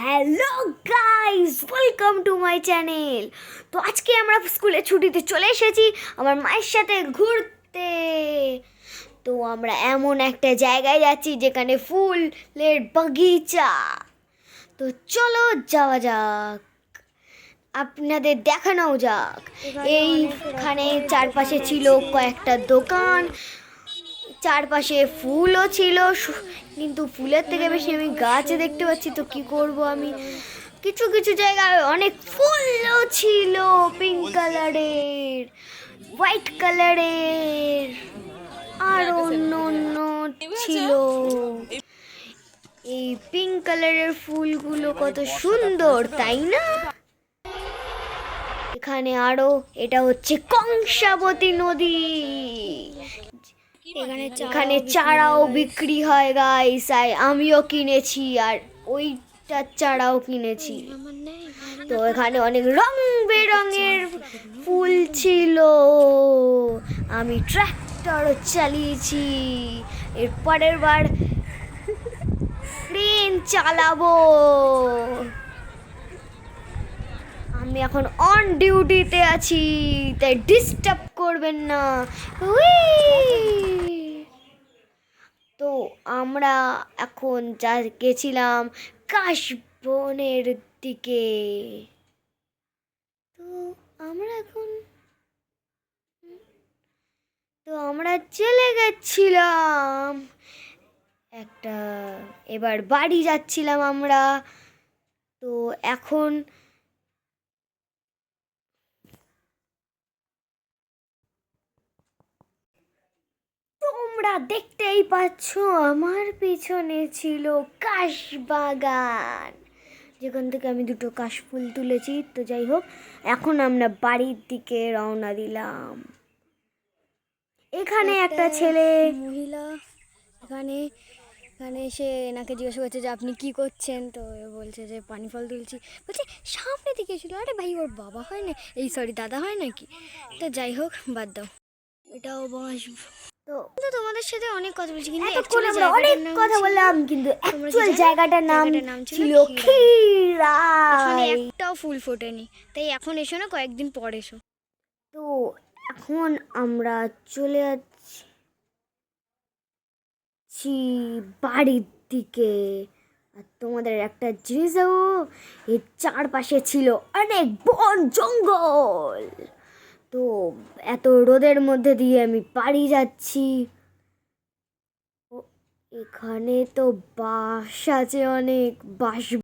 Hello guys, welcome to my channel. তো আজকে আমরা স্কুলে ছুটিতে চলে এসেছি আমার মায়ের সাথে ঘুরতে। তো আমরা এমন একটা জায়গায় যাচ্ছি যেখানে ফুলের বাগিচা। তো চলো যাওয়া যাক, আপনাদের দেখানো যাক। এইখানে চারপাশে ছিল কয়েকটা দোকান, চারপাশে ফুলও ছিল, কিন্তু ফুলের থেকে বেশি আমি গাছ দেখতে পাচ্ছি। তো কি করব আমি, কিছু কিছু জায়গায় অনেক ফুলও ছিল, পিঙ্ক কালারের, হোয়াইট কালারের, আর অন্য অন্য ছিল। এই পিঙ্ক কালারের ফুলগুলো কত সুন্দর, তাই না? এখানে আরো, এটা হচ্ছে কংসাবতী নদী। এখানে চারাও বিক্রি হয় গাইস, আমিও কিনেছি, আর ওইটার চারাও কিনেছি। তো এখানে অনেক রং বেরঙের ফুল ছিল। আমি ট্রাক্টরও চালিয়েছি, এর পরের বার ট্রেন চালাবো। আমি এখন অন ডিউটিতে আছি, তাই ডিস্টার্ব করবেন না। তো আমরা এখন গেছিলাম কাশবনের দিকে। তো আমরা এখন চলে গেছিলাম এবার বাড়ি যাচ্ছিলাম আমরা। তো এখন তোমরা দেখতেই পাচ্ছ আমার পিছনে ছিল কাশবাগান, যেখান থেকে আমি দুটো কাশফুল তুলেছি। তো যাই হোক, এখন আমরা বাড়ির দিকে রওনা দিলাম। এখানে একটা ছেলে মহিলা এখানে এখানে এসে এনাকে জিজ্ঞাসা করছে যে আপনি কি করছেন। তো বলছে যে পানি ফল তুলছি। বলছে সামনে দিকে ছিল। আরে ভাই, ওর বাবা হয় না, এই সরি দাদা হয় নাকি? তো যাই হোক, বাদ দাও, এটাও বাস। তো তোমাদের সাথে অনেক কথা বলছি, কিন্তু এতক্ষণ আমরা অনেক কথা বললাম, কিন্তু অ্যাকচুয়াল জায়গাটার নাম ছিল এখানে ক্ষীরাই। একটাও ফুল ফোটেনি। তাই এখন এসো না, কয়েকদিন পর এসো। তো এখন আমরা চলে যাচ্ছি বাড়ির দিকে। আর তোমাদের একটা জিনিস দেবো, এর চারপাশে ছিল অনেক বন জঙ্গল। তো এত রোদের মধ্যে দিয়ে আমি বাড়ি যাচ্ছি। এখানে তো বাস আছে, অনেক বাস।